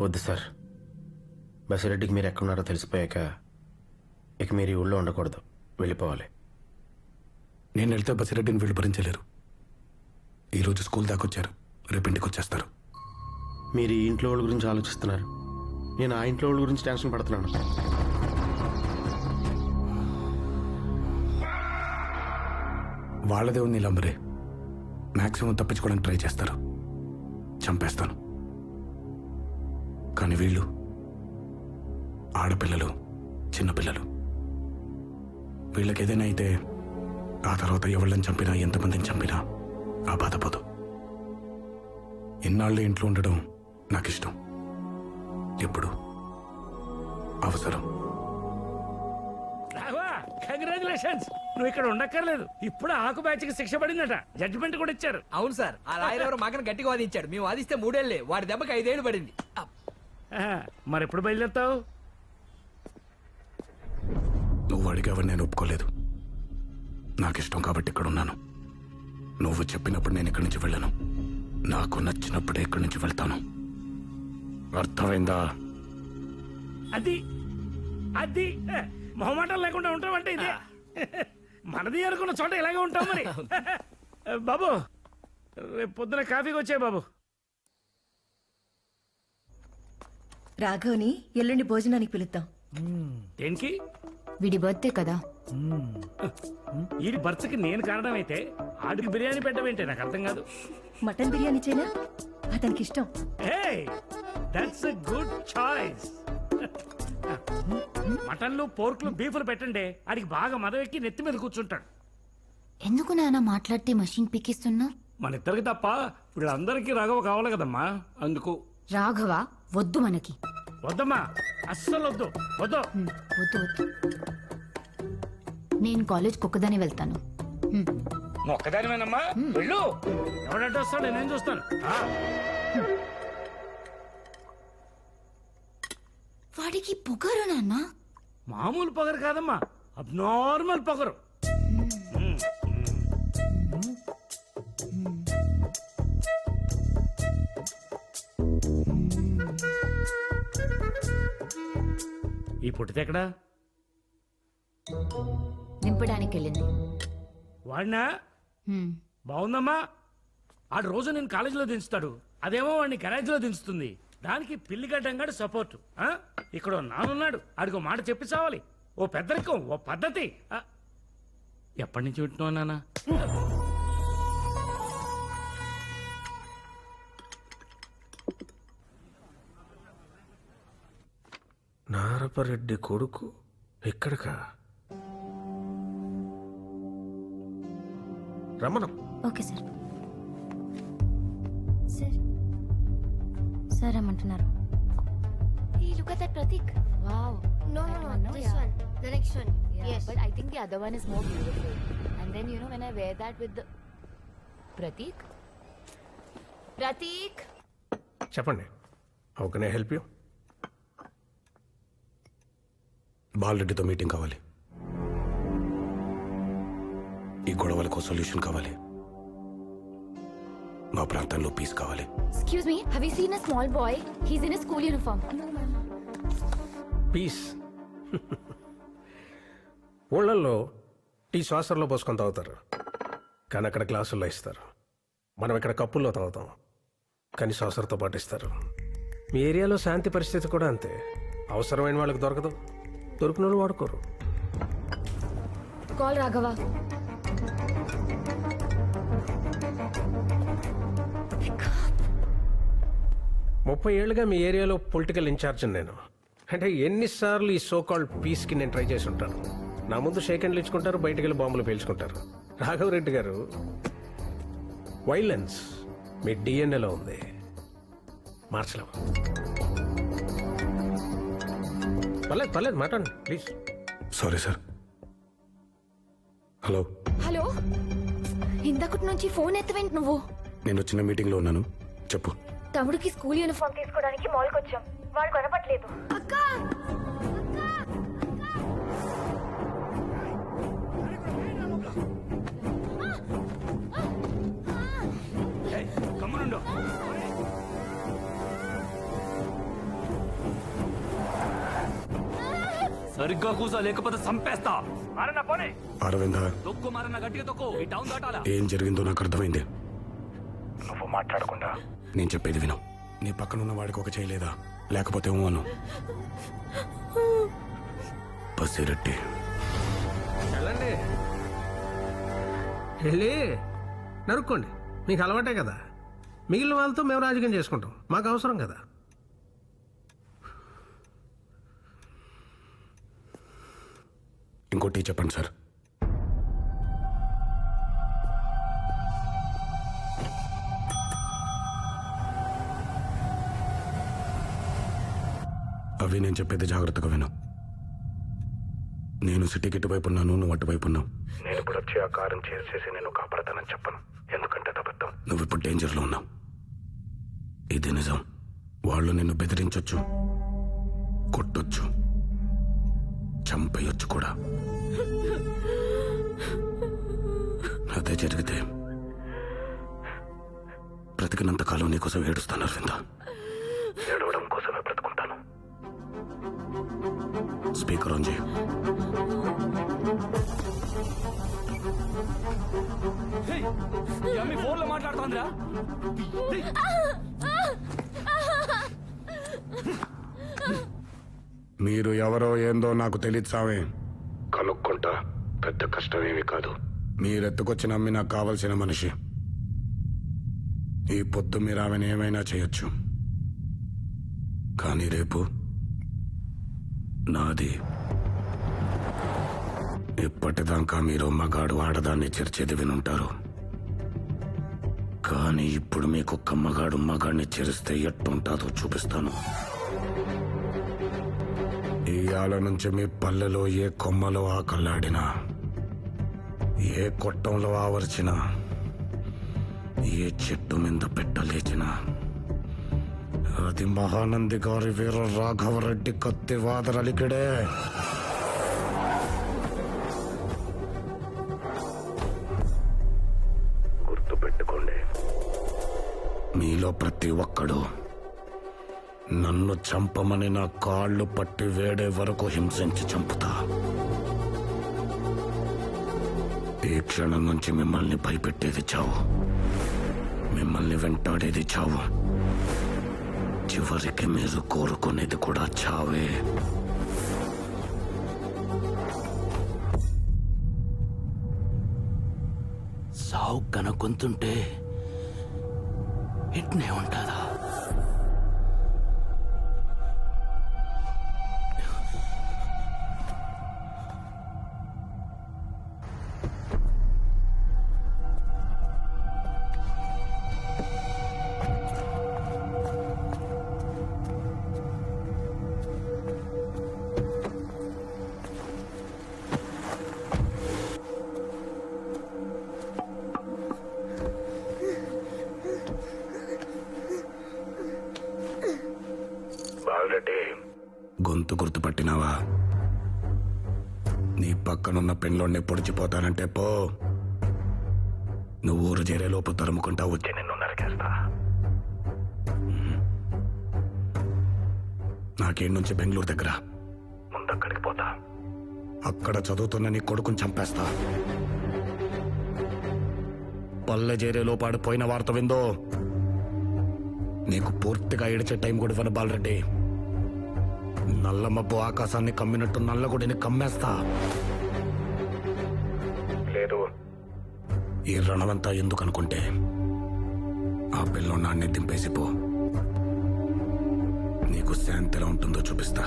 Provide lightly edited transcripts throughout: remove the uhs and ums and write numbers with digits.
వద్దు సార్. బసిరెడ్డికి మీరు ఎక్కడున్నారో తెలిసిపోయాక ఇక మీరు ఈ ఊళ్ళో ఉండకూడదు, వెళ్ళిపోవాలి. నేను వెళ్తే బసిరెడ్డిని వీళ్ళు భరించలేరు. ఈరోజు స్కూల్ దాకా వచ్చారు, రేపు ఇంటికి వచ్చేస్తారు. మీరు ఈ ఇంట్లో వాళ్ళ గురించి ఆలోచిస్తున్నారు, నేను ఆ ఇంట్లో వాళ్ళ గురించి టెన్షన్ పడుతున్నాను. వాళ్ళదే ఉంది నీలంబరే. మ్యాక్సిమం తప్పించుకోవడానికి ట్రై చేస్తారు, చంపేస్తాను. కానీ వీళ్ళు ఆడపిల్లలు, చిన్నపిల్లలు. వీళ్ళకి ఏదైనా అయితే ఆ తర్వాత ఎవళ్ళని చంపినా, ఎంతమందిని చంపినా ఆ బాధపోదు. ఇన్నాళ్ళు ఇంట్లో ఉండడం నాకు ఇష్టం. ఎప్పుడు అవసరం. కంగ్రాచులేషన్స్, నువ్వు ఇక్కడ ఉండక్కర్లేదు. ఇప్పుడు ఆకు బ్యాచ్కి శిక్ష పడిందట, జడ్జిమెంట్ కూడా ఇచ్చారు. అవును సార్, ఆ లాయర్ ఎవరో మాకని గట్టిగా వాదించాడు. మేము వాదిస్తే 3 ఏళ్లే, వాడి దెబ్బకి 5 ఏళ్ళు పడింది. మరి ఎప్పుడు బయలుదేరుతావు? నువ్వు అడిగావని నేను ఒప్పుకోలేదు. నాకు ఇష్టం కాబట్టి ఇక్కడ ఉన్నాను. నువ్వు చెప్పినప్పుడు నేను ఇక్కడి నుంచి వెళ్ళను. నాకు నచ్చినప్పుడే ఇక్కడి నుంచి వెళ్తాను. అర్థమైందా? అది అది మొహమాటం లేకుండా ఉంటామంటే ఇదే మనది అనుకున్న చోట ఇలాగే ఉంటాం మరి. బాబు రేపు పొద్దున కాఫీకి వచ్చాయి బాబు. రాఘవ్ని ఎల్లుండి భోజనానికి పిలుద్దాం. దేనికి? వీడి బర్త్డే కదా. ఈ బర్త్కి నేను కారణమైతే ఆడికి బిర్యానీ పెట్టవేంటే నాకు అర్థం కాదు. మటన్ బిర్యానీ చేయనా, అతనికి ఇష్టం. That's a good choice. మటన్లు, పోర్కులు, బీఫ్లు పెట్టండి, ఆడికి బాగా మదవెక్కి నెత్తి మీద కూర్చుంటాడు. ఎందుకు నాన్న మాట్లాడితే మషిన్ పిక్కిస్తున్నా? మన ఇద్దరికి తప్ప వీళ్ళందరికీ రాఘవ కావాలి కదమ్మా, అందుకు. రాఘవ వద్దు మనకి. వద్దమ్మా, అస్సలు వద్దు. వద్దు వద్దు వద్దు. నేను కాలేజ్కి ఒక్కదానే వెళ్తాను. ఒక్కదానివేనమ్మా, వెళ్ళు. ఎవడంటే వస్తాడు, నేనేం చూస్తాను. వాడికి పొగరు నాన్న. మామూలు పొగరు కాదమ్మా, అబ్నార్మల్ పొగరు. ఈ పుట్టితే ఎక్కడా? నింపడానికి వెళ్ళింది. వాడినా? బాగుందమ్మా. ఆడు రోజు నేను కాలేజీలో దించుతాడు, అదేమో వాడిని గరాజ్లో దించుతుంది. దానికి పిల్లిగడ్డంగాడు సపోర్ట్. ఇక్కడ నానున్నాడు, ఆడికో మాట చెప్పి చావాలి. ఓ పెద్దరికం, ఓ పద్ధతి. ఎప్పటి నుంచి వింటున్నావు నాన్న? నారపరెడ్డి కొడుకు ఎక్కడికా? రమణం. Okay sir. సార్ సార్ రమ్మంటున్నారు. Hey, look at that Pratik. Wow. No, this one. The next one. Yeah, Yes. but I think the other one is more beautiful. And then you know when I wear that with the Pratik. Pratik. చెప్పండి, how can I help you? బాలరెడ్డితో meeting కావాలి. ఈ గొడవలకు solution కావాలి. మా ప్రాంతంలో piece కావాలి. Excuse me, have you seen a small boy? He's in a school uniform. పీస్. ఊళ్ళల్లో టీ శ్వాసంలో పోసుకొని తాగుతారు, కానీ అక్కడ గ్లాసుల్లో ఇస్తారు. మనం ఇక్కడ కప్పుల్లో తాగుతాం, కానీ శ్వాసంతో పాటు ఇస్తారు. మీ ఏరియాలో శాంతి పరిస్థితి కూడా అంతే. అవసరమైన వాళ్ళకి దొరకదు, దొరికిన వాళ్ళు వాడుకోరు. Call Raghava. ముప్పై ఏళ్ళుగా మీ ఏరియాలో పొలిటికల్ ఇన్ఛార్జ్ నేను. అంటే ఎన్నిసార్లు ఈ సోకాల్డ్ పీస్కి నేను ట్రై చేసి ఉంటాను. నా ముందు షేక్ హ్యాండ్లు ఇచ్చుకుంటారు, బయటకు వెళ్ళి బాంబులు పేల్చుకుంటారు. రాఘవరెడ్డి గారు, వైలెన్స్ మీ డిఎన్ఏలో ఉంది, మార్చలేము. పర్లేదు మాట్లాడండి please. Sorry sir. Hello hello, ఇంతకుటి నుంచి ఫోన్ ఎత్తవేంటి నువ్వు? నేను చిన్న మీటింగ్లో ఉన్నాను, చెప్పు. తమ్ముడికి స్కూల్ యూనిఫామ్ తీసుకోవడానికి మాల్కి వచ్చాం, వాడు కొనపట్లేదు. అక్క! సరిగ్గా కూసా లేకపోతే చంపేస్తా మారన్న పోనీ అరవింద, తొక్కు మారన్న గట్టిగా తొక్కు ఈ టౌన్ దాటాలా ఏం జరిగిందో నాకు అర్థమైంది. నువ్వు మాట్లాడకుండా నేను చెప్పేది విను. నీ పక్కనున్న వాడికి ఒక చేయలేదా, లేకపోతే అను. పసిరెట్టి వెళ్ళండి, వెళ్ళి నరుక్కోండి. మీకు అలవాటే కదా. మిగిలిన వాళ్ళతో మేము రాజకీయం చేసుకుంటాం, మాకు అవసరం కదా. ఇంకోటి చెప్పండి సార్. అవి నేను చెప్పేది జాగ్రత్తగా విను. నేను సిటీకి ఇటువైపు ఉన్నాను, నువ్వు అటువైపు ఉన్నావు. నేను ఇప్పుడు వచ్చి ఆ కారం చేసేసి నేను కాపాడతానని చెప్పను, ఎందుకంటే అబద్ధం. నువ్వు ఇప్పుడు డేంజర్లో ఉన్నావు, ఇది నిజం. వాళ్ళు నిన్ను బెదిరించొచ్చు, కొట్టొచ్చు, చంపేయొచ్చు కూడా. అదే జరిగితే బ్రతికినంత కాలం నీకోసం ఏడుస్తాను అరవింద. ఏడవడం కోసమే బ్రతుకుంటాను. స్పీకర్ ఆన్ చేయి. ఫోన్ లో మాట్లాడుతోందిరా. మీరు ఎవరో ఏందో నాకు తెలియదు సామే, కనుక్కుంటా. పెద్ద కష్టమేమి కాదు. మీరెత్తుకొచ్చి నమ్మి నాకు కావలసిన మనిషి. ఈ పొద్దు మీరు ఆమెను ఏమైనా చేయొచ్చు, కానీ రేపు నాది. ఇప్పటిదాకా మీరు మగాడు ఆడదాన్ని చేర్చేది వినుంటారు, కానీ ఇప్పుడు మీకొక్క మగాడు మగాడిని చేరిస్తే ఎట్టుంటాదో చూపిస్తాను. ఇయాల నుంచి మీ పల్లెలో ఏ కొమ్మలో ఆకల్లాడినా, ఏ కొట్టంలో ఆవర్చినా, ఏ చెట్టు మీద పెట్టలేచినా అది మహానంది గారి వీర రాఘవరెడ్డి కత్తి వాదరలికిడే. గుర్తుపెట్టుకోండి, మీలో ప్రతి ఒక్కడు నన్ను చంపమని నా కాళ్ళు పట్టి వేడే వరకు హింసించి చంపుతా. ఈ క్షణం నుంచి మిమ్మల్ని భయపెట్టేది చావు, మిమ్మల్ని వెంటాడేది చావు, చివరికి మీరు కోరుకునేది కూడా చావే. సావు కనుక్కుంటుంటే ఇట్నే ఉంటుందా? గొంతు గుర్తుపట్టినావా? నీ పక్కనున్న పెన్లోనే పొడిచిపోతానంటే పో. నువ్వు ఊరు చేరేలోపు తరుముకుంటా వచ్చి నిన్ను నరికేస్తా. నాకేం నుంచి బెంగళూరు దగ్గర, ముందక్కడికి పోతా. అక్కడ చదువుతున్న నీ కొడుకుని చంపేస్తా. పల్లె చేరేలోపు ఆడిపోయిన వార్త విందో నీకు పూర్తిగా ఏడిచే టైం కూడా ఇవ్వను బాలరెడ్డి. నల్ల మబ్బు ఆకాశాన్ని కమ్మినట్టు నల్లగుడిని కమ్మేస్తా. లేదు, ఈ రణమంతా ఎందుకు అనుకుంటే ఆ పిల్లో నాన్నే దింపేసిపో. నీకు శాంతి ఎలా ఉంటుందో చూపిస్తా.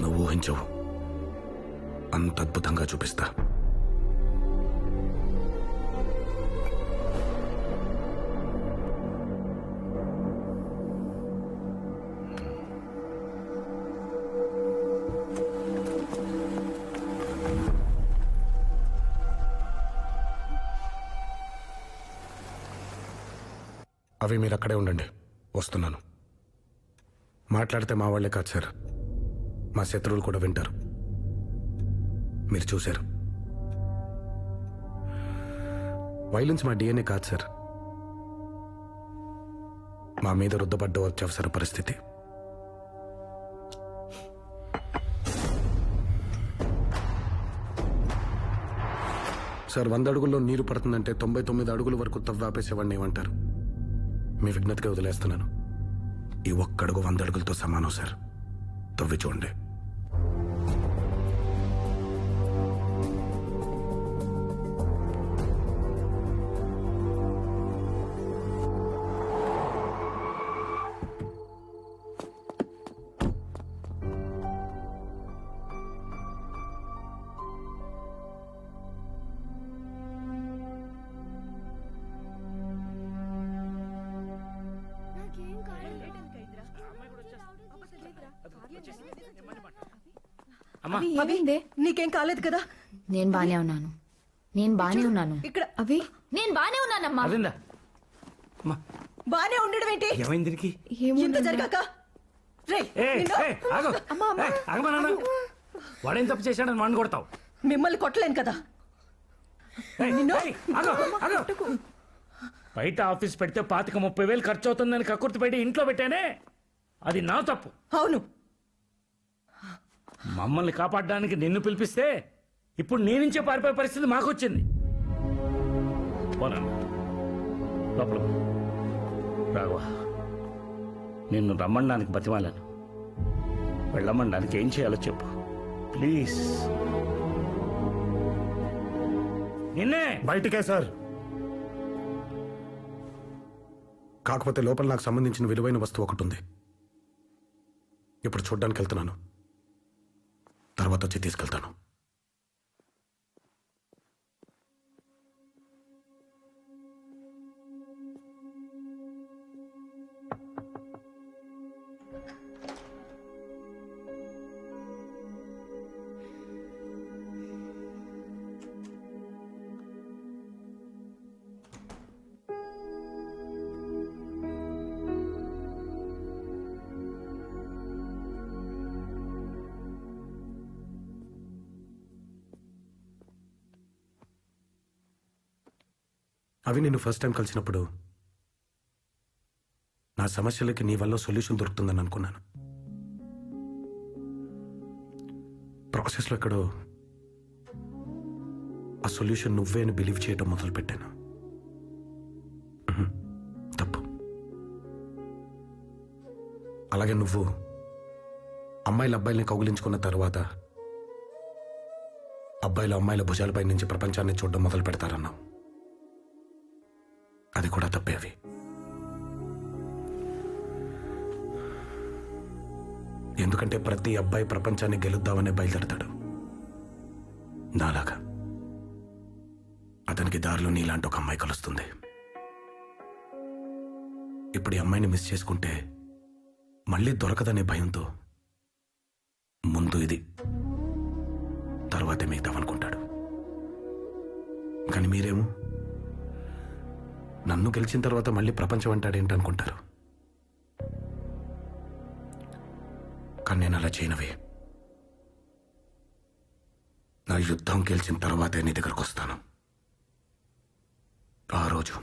నువ్వు ఊహించవు, అంత అద్భుతంగా చూపిస్తా. అవి మీరు అక్కడే ఉండండి, వస్తున్నాను. మాట్లాడితే మా వాళ్ళే కాదు సార్, మా శత్రువులు కూడా వింటారు. మీరు చూశారు, వైలెన్స్ మా డిఎన్ఏ కాదు సార్, మా మీద రుద్దపడ్డ అత్యవసర పరిస్థితి. సార్ 100 అడుగుల్లో నీరు పడుతుందంటే 99 అడుగుల వరకు తవ్వాపేసేవాడిని ఏమంటారు? మీ విజ్ఞతగా వదిలేస్తున్నాను. ఈ ఒక్కడుగు 100 అడుగులతో సమానం సార్. తవ్వి చూడండి. అమ్మా ఏమైందే? నీకేం కాలేదు కదా? నేను బానే ఉన్నాను. ఇక్కడ అవి నేను బానే ఉన్నానమ్మా. అదేందా బానే ఉండడం ఏంటి? ఏమైంది దీనికి? ఇంత జరగాక రేయ్, నిన్ను- ఆగమా నాన్న. వాడేం తప్పు చేశాడని వాడిని కొడతావు? మిమ్మల్ని కొట్టలేను కదా. బయట ఆఫీస్ పెడితే 25,000-30,000 ఖర్చు అవుతుందని కక్కుర్తి పెట్టి ఇంట్లో పెట్టానే, అది నా తప్పు. అవును, మమ్మల్ని కాపాడడానికి నిన్ను పిలిపిస్తే ఇప్పుడు నీ నుంచే పారిపోయే పరిస్థితి మాకొచ్చింది. పోనా లోపల రాఘవ, నిన్ను రమ్మడానికి బతిమాలను. వెళ్ళమనడానికి ఏం చేయాలో చెప్పు ప్లీజ్. నిన్నే బయటికే సార్. కాకపోతే లోపల నాకు సంబంధించిన విలువైన వస్తువు ఒకటి ఉంది. ఇప్పుడు చూడ్డానికి వెళ్తున్నాను, తర్వాత వచ్చి తీసుకెళ్తాను. అవి నిన్ను ఫస్ట్ టైం కలిసినప్పుడు నా సమస్యలకి నీ వల్ల సొల్యూషన్ దొరుకుతుందని అనుకున్నాను. ప్రాసెస్లో ఎక్కడో ఆ సొల్యూషన్ నువ్వే అని బిలీవ్ చేయడం మొదలుపెట్టాను. తప్పు. అలాగే నువ్వు అమ్మాయిల అబ్బాయిల్ని కౌగిలించుకున్న తర్వాత అబ్బాయిలు అమ్మాయిల భుజాలపై నుంచి ప్రపంచాన్ని చూడడం మొదలు పెడతారన్నావు. అది కూడా తప్పే. అవి ఎందుకంటే ప్రతి అబ్బాయి ప్రపంచాన్ని గెలుద్దామనే బయలుదేరతాడు నాలాగా. అతనికి దారిలో నీలాంటి ఒక అమ్మాయి కలుస్తుంది. ఇప్పుడు ఈ అమ్మాయిని మిస్ చేసుకుంటే మళ్ళీ దొరకదనే భయంతో ముందు ఇది, తర్వాతే మిగతావనుకుంటాడు. కానీ మీరేమో నన్ను గెలిచిన తర్వాత మళ్ళీ ప్రపంచం అంటాడేంటనుకుంటారు. కానీ నేను అలా చేయనవే. నా యుద్ధం గెలిచిన తర్వాతే నీ దగ్గరకు వస్తాను. ఆ రోజు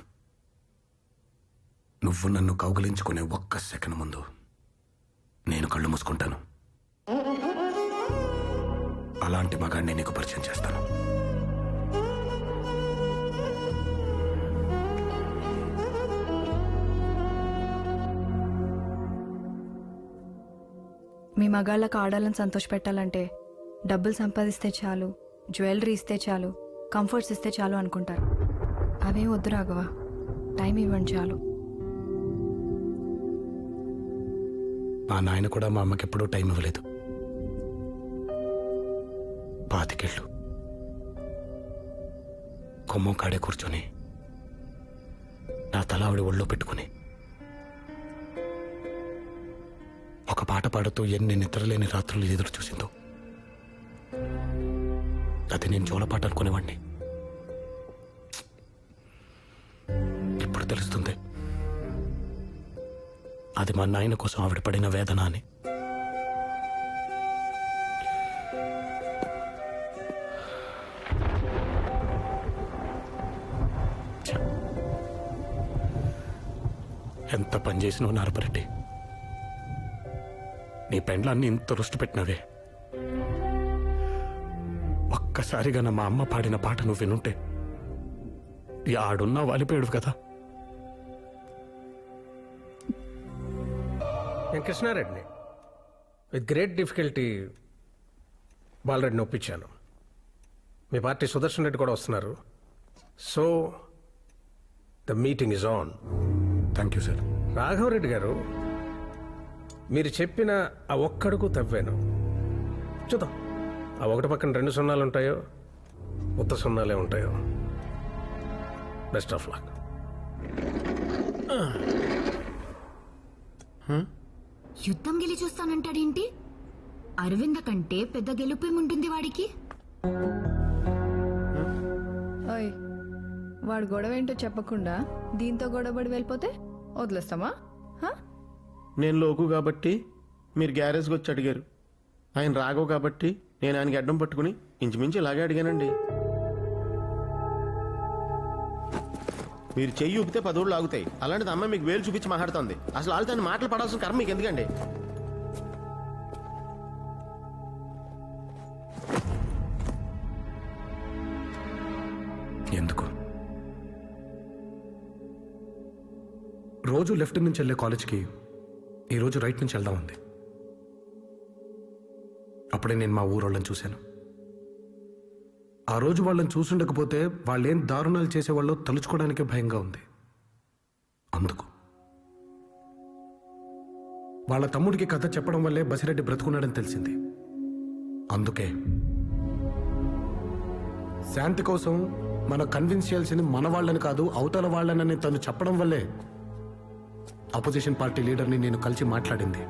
నువ్వు నన్ను కౌగిలించుకునే ఒక్క సెకండ్ ముందు నేను కళ్ళు మూసుకుంటాను. అలాంటి మగాడిని నీకు పరిచయం చేస్తాను. మీ మగాళ్ళకు ఆడాలని సంతోషపెట్టాలంటే డబ్బులు సంపాదిస్తే చాలు, జ్యువెలరీ ఇస్తే చాలు, కంఫర్ట్స్ ఇస్తే చాలు అనుకుంటారు. అవే వద్దు రాఘవ, టైం ఇవ్వండి చాలు. మా నాయన కూడా మా అమ్మకి ఎప్పుడూ టైం ఇవ్వలేదు. 25 ఏళ్ళు కొమ్మం కాడే కూర్చొని నా తల ఆవిడ ఒళ్ళో పెట్టుకుని ఒక పాట పాడుతూ ఎన్ని నిద్రలేని రాత్రులు ఎదురు చూసిందో. అది నేను జోలపాట అనుకునేవాడిని. ఇప్పుడు తెలుస్తుంది అది మా నాయన కోసం ఆవిడ పడిన వేదన అని. ఎంత పని చేసినావు నారపరెడ్డి. నీ పెండ్లాన్ని ఇంత రుష్టి పెట్టినవే. ఒక్కసారిగా మా అమ్మ పాడిన పాట నువ్వు వినుంటే ఆడున్నా వాలిపోయాడు కదా. నేను కృష్ణారెడ్డిని విత్ గ్రేట్ డిఫికల్టీ బాలరెడ్డిని ఒప్పించాను. మీ పార్టీ సుదర్శన్ రెడ్డి కూడా వస్తున్నారు. So the meeting is on. Thank you sir. Raghava Reddy garu, మీరు చెప్పిన ఆ ఒక్కడుకు తవ్వాను. చూద్దాం ఆ ఒకటి పక్కన 2 సున్నాలు ఉంటాయో ఉత్త సున్నాలే ఉంటాయో. Best of luck. యుద్ధం గెలి చూస్తానంటాడేంటి? అరవింద కంటే పెద్ద గెలుపేముంటుంది వాడికి? ఓయ్, వాడు గొడవ ఏంటో చెప్పకుండా దీంతో గొడవపడి వెళ్ళిపోతే వదిలేస్తామా? హా? నేను లోకు కాబట్టి మీరు గ్యారేజ్కి వచ్చి అడిగారు. ఆయన రాఘవ్ కాబట్టి నేను ఆయనకి అడ్డం పట్టుకుని ఇంచుమించు ఇలాగే అడిగానండి. మీరు చెయ్యి ఊపితే 10 ఊళ్ళు ఆగుతాయి. అలాంటిది అమ్మాయి మీకు వేలు చూపించి మాట్లాడుతుంది. అసలు వాళ్ళతో ఆయన మాటలు పడాల్సిన కర్మ మీకు ఎందుకండి? ఎందుకు? రోజు లెఫ్ట్ నుంచి వెళ్ళే కాలేజ్కి ఈరోజు రైట్ నుంచి వెళ్దాం ఉంది. అప్పుడే నేను మా ఊరోళ్ళని చూశాను. ఆ రోజు వాళ్ళని చూసుండకపోతే వాళ్ళేం దారుణాలు చేసేవాళ్ళో తలుచుకోవడానికే భయంగా ఉంది. అందుకు వాళ్ళ తమ్ముడికి కథ చెప్పడం వల్లే బసిరెడ్డి బ్రతుకున్నాడని తెలిసింది. అందుకే శాంతి కోసం మనం కన్విన్స్ చేయాల్సింది మన వాళ్ళని కాదు, అవతల వాళ్ళని తను చెప్పడం వల్లే అపోజిషన్ పార్టీ లీడర్ని నేను కలిసి మాట్లాడింది.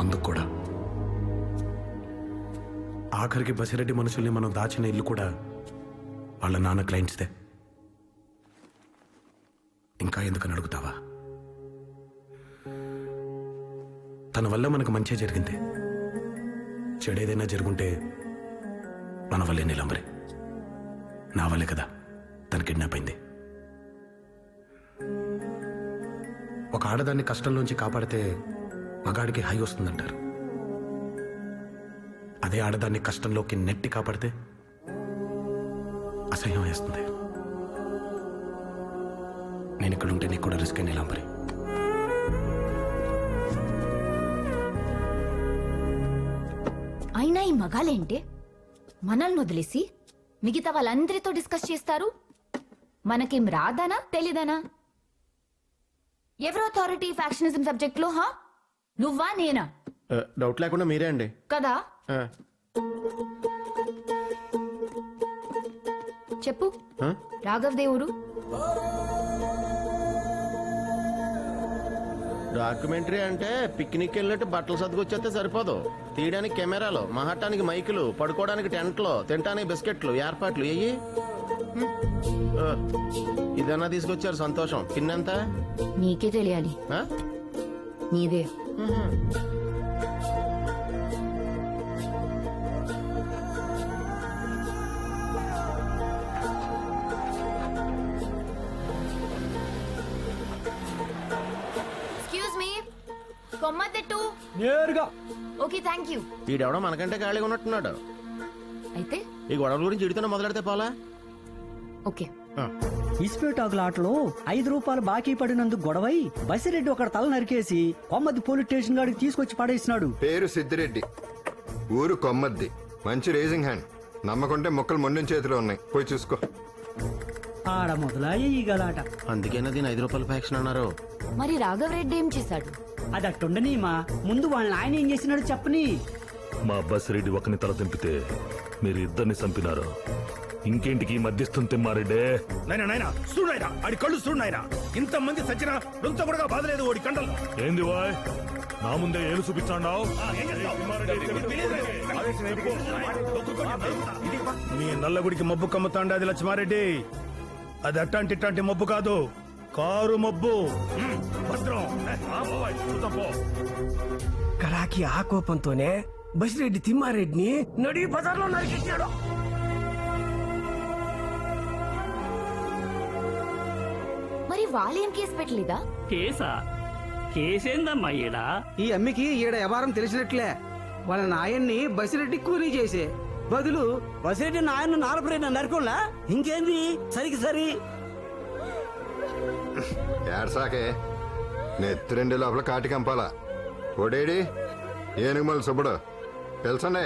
అందుకు కూడా ఆఖరికి బసిరెడ్డి మనుషుల్ని మనం దాచిన ఇల్లు కూడా వాళ్ళ నాన్న క్లయింట్స్దే. ఇంకా ఎందుకని అడుగుతావా? తన వల్ల మనకు మంచి జరిగింది. చెడేదైనా జరుగుంటే మన వల్లే నీలంబరి. నా వల్లే కదా తన కిడ్నాప్ అయింది. ఒక ఆడదాన్ని కష్టంలోంచి కాపాడితే మగాడికి హై వస్తుందంటారు. అదే ఆడదాన్ని కష్టంలోకి నెట్టి కాపాడితే అసహ్యం వేస్తుంది. నేను ఇక్కడ ఉంటే నీకు కూడా రిస్క్ అయిన నీలాంబరి. అయినా ఈ మగాలేంటే మనల్ని వదిలేసి మిగతా వాళ్ళందరితో డిస్కస్ చేస్తారు. మనకేం రాదానా తెలీదానా? ఎవరు అథారిటీ ఫ్యాక్షనిజం సబ్జెక్ట్ లో? హా, నువ్వా నేనా? డౌట్ లేకుండా మీరే అండి. కదా, ఆ, చెప్పు. ఆ? రాఘవ్ దేవుడు డాక్యుమెంటరీ అంటే పిక్నిక్ వెళ్ళినట్టు బట్టలు సర్దుకొచ్చేస్తే సరిపోదు. తీయడానికి కెమెరాలు, మాట్లాడటానికి మైకులు, పడుకోవడానికి టెంట్లు, తినడానికి బిస్కెట్లు, ఏర్పాట్లు అయ్యి. ఇదన్నా తీసుకొచ్చారు సంతోషం. పిన్నెంత? నీకే తెలియాలి. ఆ? నీదే. ఎక్స్క్యూజ్ మీ, కొమ్మద్దెట్టు. నేరుగా ఓకే, థ్యాంక్ యూ. వీడెవడో మనకంటే ఖాళీగా ఉన్నట్టున్నాడు. అయితే ఈ గొడవల గురించి ఇడితేనే మొదలెడితే పోలా. ఓకే. ఇస్పేటాకుల ఆటలో 5 రూపాయలు బాకీ పడినందుకు గొడవై బసిరెడ్డి ఒక తల నరికేసి కొమ్మద్ది పోలీస్ స్టేషన్ గాడికి తీసుకొచ్చి పడేసినాడు. పేరు సిద్ధిరెడ్డి, ఊరు కొమ్మద్ది. మంచి రేజింగ్ హ్యాండ్. నమ్మకుంటే మొక్కలు మొండెం చేతిలో ఉన్నాయి, పోయి చూసుకో. ఆడ మొదలాయి ఈ గలాట. అందుకేనా దీని 5 రూపాయల ఫ్యాక్షన్ అన్నారు. మరి రాఘవ్ రెడ్డి ఏం చేశాడు? అది అట్టుండనీమా, ముందు వాళ్ళ ఆయన ఏం చేసినాడు చెప్పని. మా బసిరెడ్డి ఒకని తల తెంపితే మీరు ఇద్దరిని చంపినారు. ఇంకేంటికి మధ్యస్థం తెమ్మారెడ్డే? నాయనా చూడాయినా, ఆడి కళ్ళు చూడాయినా. ఇంతమంది సచిన రొంత కూడా బాధలేదు ఓడి కండలు. ఏంది వాయ్, నా ముందే ఏలు చూపించాండావు? నీ నల్లగుడికి మబ్బు కమ్ముతాండాది లక్ష్మారెడ్డి. అది అట్టాంటి ఇట్టాంటి మబ్బు కాదు, కారు మబ్బు. భద్రం. కరాకి ఆ కోపంతోనే బసిరెడ్డి తిమ్మారెడ్డిని నడి బజార్లో నరికేసాడు. మరి వాళ్ళేం కేసు పెట్టలేదా? కేసా? కేసేందమ్మా ఈడ? ఈ అమ్మికి ఈడ వ్యవహారం తెలిసినట్లే. వాళ్ళ నాయన్ని బసిరెడ్డి కూలీ చేసే బదులు బసిరెడ్డి నాయన నారపరెడ్డి నరకోలా ఇంకేంది సరికి సరి ఏడ్సాకే నెత్తిరెండి లోపల కాటి కంపాల ఓడేడి ఏనుగుమల సుబ్బుడు తెలుసండి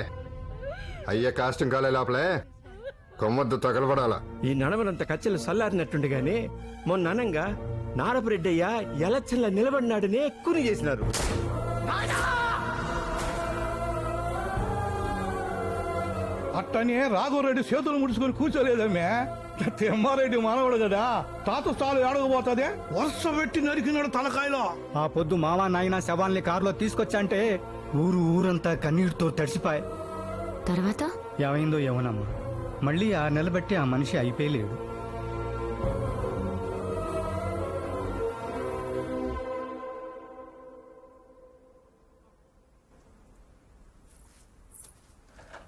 అయ్యే కాస్టింగ్ కాలే లోపలే కొమ్మద్దు తగలబడాల. ఈ నడవనంత కచ్చలు సల్లారినట్టుండి గాని మొన్న అనంగా నారపరెడ్డయ్య ఎలక్షన్ల నిలబడినాడనే ఎక్కువ చేసినారు. అట్టనే రాఘవరెడ్డి చేతులు ముడుచుకొని కూర్చోలేదమ్మే. తిమ్మారెడ్డి మనవడు కదా, తాత స్థాలు ఏడకపోతుంది, వర్ష పెట్టి నరికినాడు తలకాయలో. ఆ పొద్దు మావా నాయన శవాల్ని కారులో తీసుకొచ్చా ఊరంతా కన్నీటితో తడిసిపాయ్. తర్వాత ఏమైందో ఏమోనమ్మా, మళ్ళీ 6 నెలలు బట్టి ఆ మనిషి అయిపోయలేడు.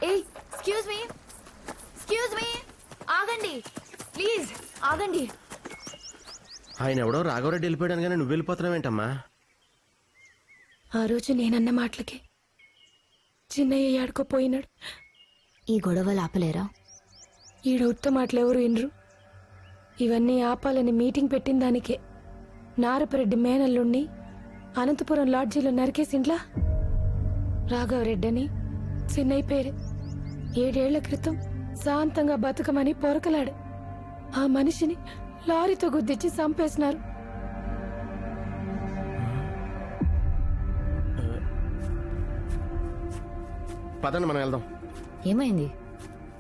ఎక్స్క్యూజ్ మీ ఆగండి ప్లీజ్ ఆగండి. ఆయన ఎవడో రాఘవరెడ్డి వెళ్ళిపోయాడు కానీ నువ్వు వెళ్ళిపోతున్నావేంటమ్మా? ఆ రోజు నేనన్న మాటలకి చిన్నయ్య ఏడుకోపోయినాడు. ఈ గొడవలు ఆపలేరా? ఈడ ఉత్త మాటలు ఎవరు వినరు. ఇవన్నీ ఆపాలని మీటింగ్ పెట్టిన దానికే నారపరెడ్డి మేనల్లుణ్ణి అనంతపురం లాడ్జీలో నరికేసిండ్లా. రాఘవరెడ్డి అని చిన్నయ్య పేరు. 7 ఏళ్ల క్రితం శాంతంగా బతుకమని పొరకలాడు. ఆ మనిషిని లారీతో గుద్దిచ్చి చంపేసినారు. పదండి మనం వెళ్దాం. ఏమైంది?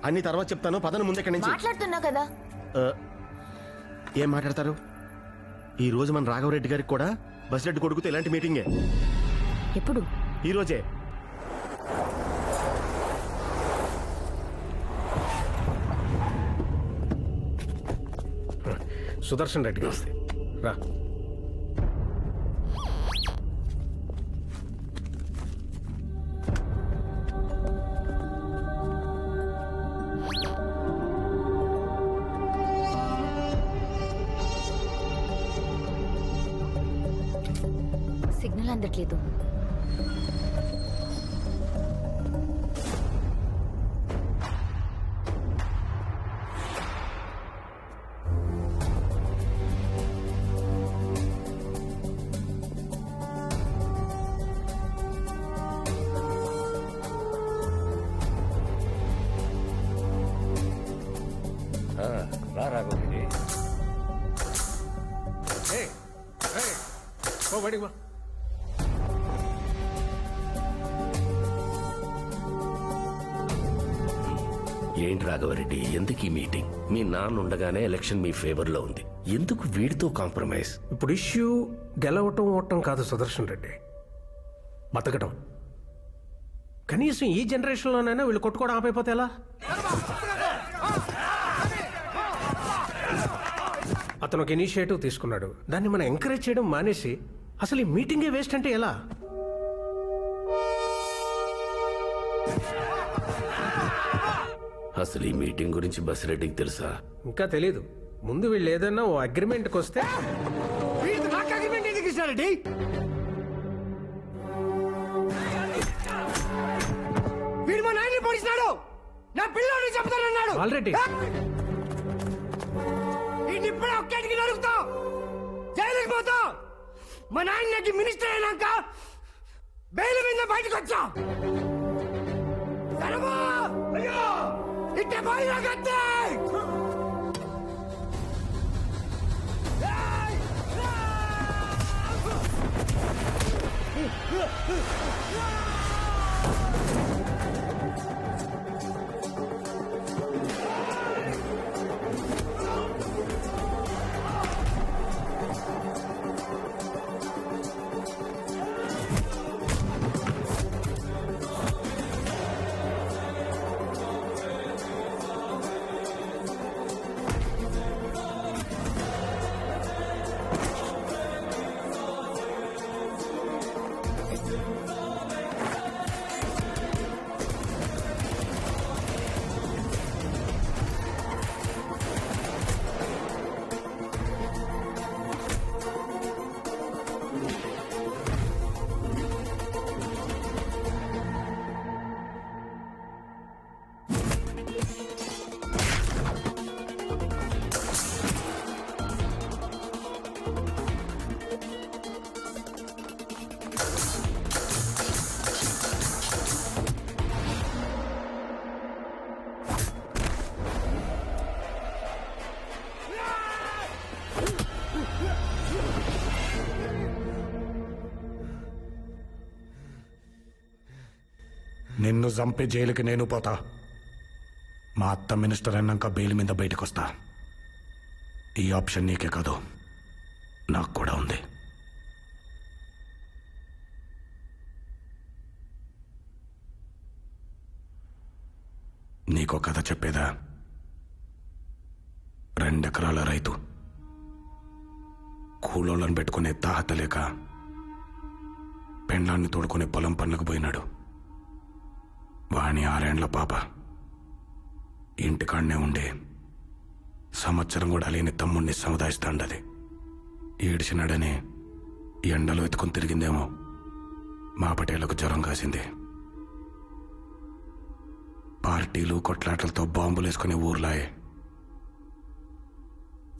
అన్ని తర్వాత చెప్తాను, పదను ముందెక్కడి నుంచి. మాట్లాడుతున్నా కదా. ఏం మాట్లాడతారు? ఈ రోజు మన రాఘవరెడ్డి గారికి కూడా బసిరెడ్డి కొడుకుతో ఇలాంటి మీటింగే. ఎప్పుడు? ఈ రోజే. సుదర్శన్ రెడ్డి వస్తే రా. సిగ్నల్ అందట్లేదు. బడికి వా. ఏంటి రాఘవరెడ్డి, ఎందుకు ఈ మీటింగ్? మీ నాన్న ఉండగానే ఎలక్షన్ మీ ఫేవర్ లో ఉంది, ఎందుకు వీడితో కాంప్రమైజ్? ఇప్పుడు ఇష్యూ గెలవటం ఓటం కాదు సుదర్శన్ రెడ్డి, బతకటం. కనీసం ఈ జనరేషన్లోనైనా వీళ్ళు కొట్టుకోవడం ఆపైపోతే ఎలా? అతను ఒక ఇనిషియేటివ్ తీసుకున్నాడు, దాన్ని మనం ఎంకరేజ్ చేయడం మానేసి అసలు ఈ మీటింగే వేస్ట్ అంటే ఎలా? అసలు ఈ మీటింగ్ గురించి బసిరెడ్డికి తెలుసా? ఇంకా తెలీదు. ముందు వీళ్ళు ఏదైనా ఓ అగ్రిమెంట్కి వస్తే. వీడు మా నాయన్ని పొడిచినాడు, నా పిల్లోని చెప్తానన్నాడు. ఆల్రెడీ ఇప్పుడే ఒక్కటికి నడుగుతావు, జైలుకి పోతావు. మా నాయనకి మినిస్టర్ అయినాక బెయిల్ మీద బయటకు వచ్చా. ఇట్టే పోయినా కట్టే. నిన్ను చంపే జైలుకి నేను పోతా. మా అత్త మినిస్టర్ అన్నాక బెయిల్ మీద బయటకు వస్తా. ఈ ఆప్షన్ నీకే కాదు, నాకు కూడా ఉంది. నీకో కథ చెప్పేదా? 2 ఎకరాల రైతు కూలోళ్ళని పెట్టుకునే తాహత లేక పెండ్లాన్ని తోడుకునే పొలం పనులకు పోయినాడు. వాణి 6 ఏండ్ల పాప ఇంటికాడనే ఉండే సంవత్సరం కూడా లేని తమ్ముడిని సముదాయిస్తాండది. ఏడిచినాడని ఎండలో ఎత్తుకొని తిరిగిందేమో మా పటేలకు జ్వరం కాసింది. పార్టీలు కొట్లాటలతో బాంబులేసుకునే ఊర్లాయే.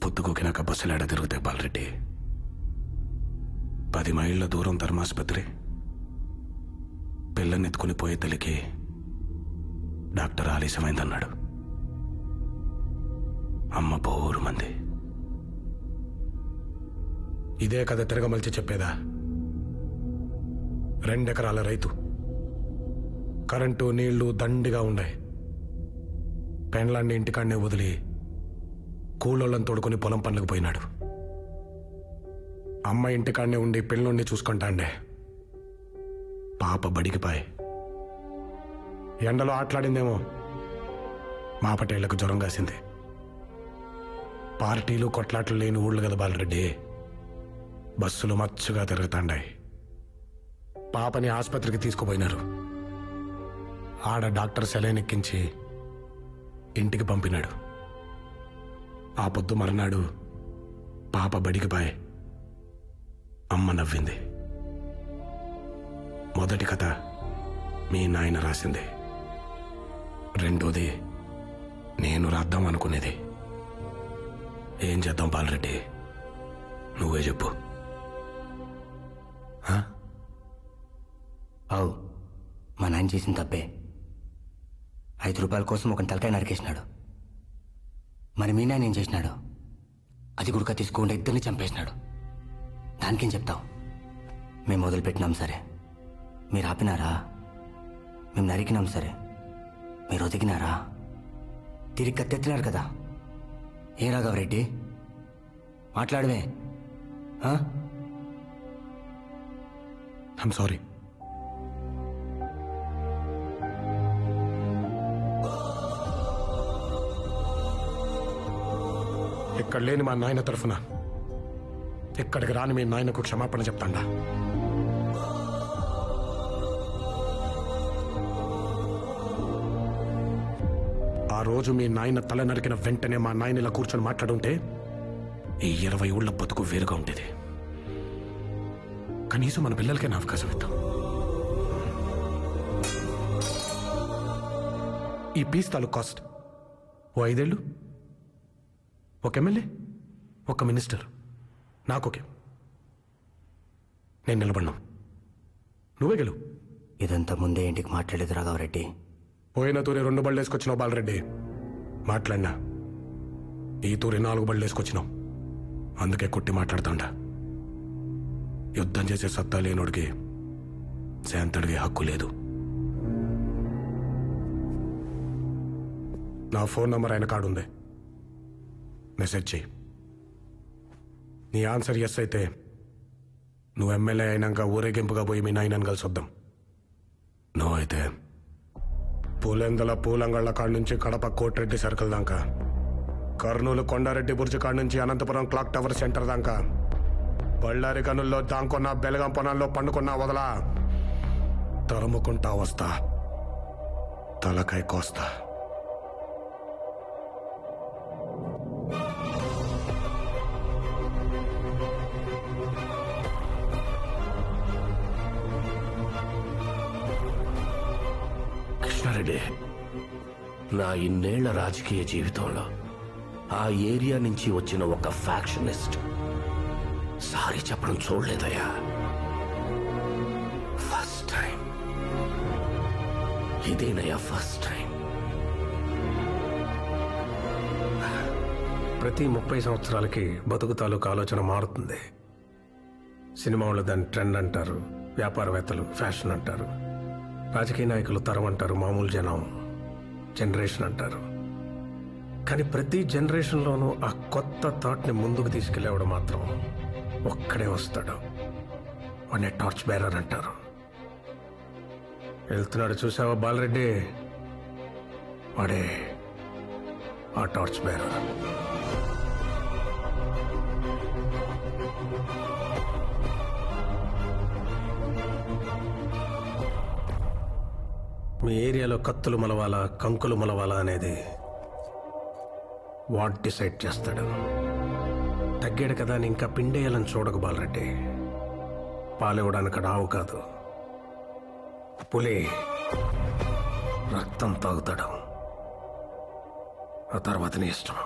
పొద్దుగూకినాక బస్సులేడ తిరుగుతాయి బాలరెడ్డి. 10 మైళ్ళ దూరం ధర్మాసుపత్రి. పిల్లనెత్తుకుని పోయే తల్లికి డాక్టర్ ఆలస్యమైందన్నాడు. అమ్మ పోరు మంది. ఇదే కథ తిరగమలిచి చెప్పేదా? 2 ఎకరాల రైతు, కరెంటు నీళ్లు దండిగా ఉన్నాయి. పెండ్లాన్ని ఇంటికాడనే వదిలి కూలోళ్ళని తోడుకొని పొలం పనులకు పోయినాడు. అమ్మ ఇంటికాడనే ఉండి పిల్లోడిని చూసుకుంటాండే. పాప బడికి పాయ్. ఎండలో ఆటలాడిందేమో మా పటేళ్లకు జ్వరం కాసింది. పార్టీలు కొట్లాట్లు లేని ఊళ్ళు కదా బాలరెడ్డి. బస్సులు మచ్చుగా తిరుగుతాండాయి. పాపని ఆసుపత్రికి తీసుకుపోయినారు. ఆడ డాక్టర్ సెలైన్ ఎక్కించి ఇంటికి పంపినాడు. ఆ పొద్దు మర్నాడు పాప బడికి పాయ్. అమ్మ నవ్వింది. మొదటి కథ మీ నాయన రాసింది. రెండోది నేను రాద్దాం అనుకునేది. ఏం చేద్దాం బాలరెడ్డి, నువ్వే చెప్పు. అవు, మా నాయన చేసిన తప్పే. 5 రూపాయల కోసం ఒక తలకాయ నరికేసినాడు. మరి మీ నాయన ఏం చేసినాడు? అది గుడక తీసుకుంటే 2 చంపేసినాడు. దానికేం చెప్తావు? మేము మొదలుపెట్టినాం సరే, మీరు ఆపినారా? మేము నరికినాం సరే, మీరు ఒదిగినారా? తిరిగి కత్తెత్తినారు కదా. ఏ రాఘవరెడ్డి మాట్లాడవే? I'm sorry. ఇక్కడ లేని మా నాయన తరఫున ఇక్కడికి రాని మీ నాయనకు క్షమాపణ చెప్తాండా. ఆ రోజు మీ నాయన తల నరికిన వెంటనే మా నాయన ఇలా కూర్చొని మాట్లాడుంటే ఈ 20 ఊళ్ళ బతుకు వేరుగా ఉండేది. కనీసం మన పిల్లలకే నా అవకాశం ఇద్దాం. ఈ పీస్ తాలూకు కాస్ట్ ఓ 5 ఏళ్ళు, ఒక ఎమ్మెల్యే, ఒక మినిస్టర్, నాకోకే. నేను నిలబడినాం, నువ్వే గెలువు. ఇదంతా ముందే ఇంటికి మాట్లాడేది రాఘవరెడ్డి. పోయిన తూరి 2 బళ్ళు వేసుకొచ్చినావు బాలరెడ్డి. మాట్లాడినా ఈ తూరి 4 బళ్ళు వేసుకొచ్చినావు. అందుకే కొట్టి మాట్లాడుతాండా. యుద్ధం చేసే సత్తా లేనోడికి శాంతడిగే హక్కు లేదు. నా ఫోన్ నంబర్ ఆయన కాడుంది, మెసేజ్ చేయి. నీ ఆన్సర్ ఎస్ అయితే నువ్వు ఎమ్మెల్యే అయినాక ఊరేగింపుగా పోయి మీ నాయనని కలిసి వద్దాం. నో అయితే పూలెందల పూలంగళ్ళ కాడ నుంచి కడప కోటిరెడ్డి సర్కిల్ దాకా, కర్నూలు కొండారెడ్డి బుర్జి కాడ నుంచి అనంతపురం క్లాక్ టవర్ సెంటర్ దాకా, బళ్ళారి కనుల్లో దాంకున్న బెలగం పొనాల్లో పండుకున్నా వదలా. తరుముకుంటా వస్తా, తలకాయ కోస్తా. కృష్ణారెడ్డి, నా ఇన్నేళ్ల రాజకీయ జీవితంలో ఆ ఏరియా నుంచి వచ్చిన ఒక ఫ్యాక్షనిస్ట్ భార్య చెప్పడం చూడలేదయ్యా. First time. ఇదేనయ్యా ఫస్ట్ టైం. ప్రతి 30 సంవత్సరాలకి బతుకు తాలూకు ఆలోచన మారుతుంది. సినిమా వాళ్ళు దాన్ని ట్రెండ్ అంటారు, వ్యాపారవేత్తలు ఫ్యాషన్ అంటారు, రాజకీయ నాయకులు తరం అంటారు, మామూలు జనం జనరేషన్ అంటారు. కానీ ప్రతి జనరేషన్లోనూ ఆ కొత్త థాట్ని ముందుకు తీసుకెళ్ళేవాడు మాత్రం ఒక్కడే వస్తాడు. వాడిని టార్చ్ బేరర్ అంటారు. వెళ్తున్నాడు చూసావా బాలరెడ్డి, వాడే ఆ టార్చ్ బేరర్. మీ ఏరియాలో కత్తులు మలవాలా కంకులు మలవాలా అనేది వాట్ డిసైడ్ చేస్తాడు. తగ్గాడు కదా అని ఇంకా పిండేయాలని చూడకు బాలరెడ్డి. పాలివ్వడానికి ఆవు కాదు, పులి రక్తం తాగుతాడు. ఆ తర్వాత నీ ఇష్టం.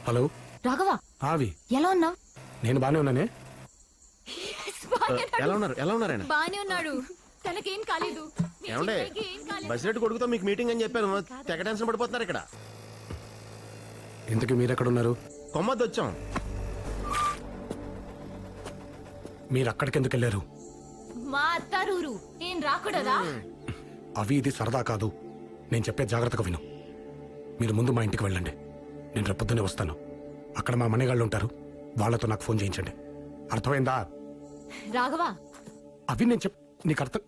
హలో రాఘవ ఆవి, ఎలా ఉన్నావు? నేను బానే ఉన్నానే. ఎలా ఉన్నారాయన? బానే ఉన్నాడు. తనకేం కాలేదు. మీ ఏమండే చిన్నయ్యకి ఏం కాలేదు. బసిరెడ్డి కొడుకుతో మీకు మీటింగ్ అని చెప్పాను, తెగ టెన్షన్ పడిపోతున్నారు ఇక్కడ. ఇంతకీ మీరెక్కడున్నారు? కొమ్మద్దు వచ్చాం. మీరు అక్కడికి ఎందుకు వెళ్ళారు? మా అత్తారూరు ఏం రాకూడదా? అవి ఇది సరదా కాదు. నేను చెప్పే జాగ్రత్తగా విను. మీరు ముందు మా ఇంటికి వెళ్ళండి. నేను రేపొద్దునే వస్తాను. అక్కడ మా మణిగాళ్ళు ఉంటారు, వాళ్ళతో నాకు ఫోన్ చేయించండి. అర్థమైందా? రాఘవ అవి నేను నీకు అర్థం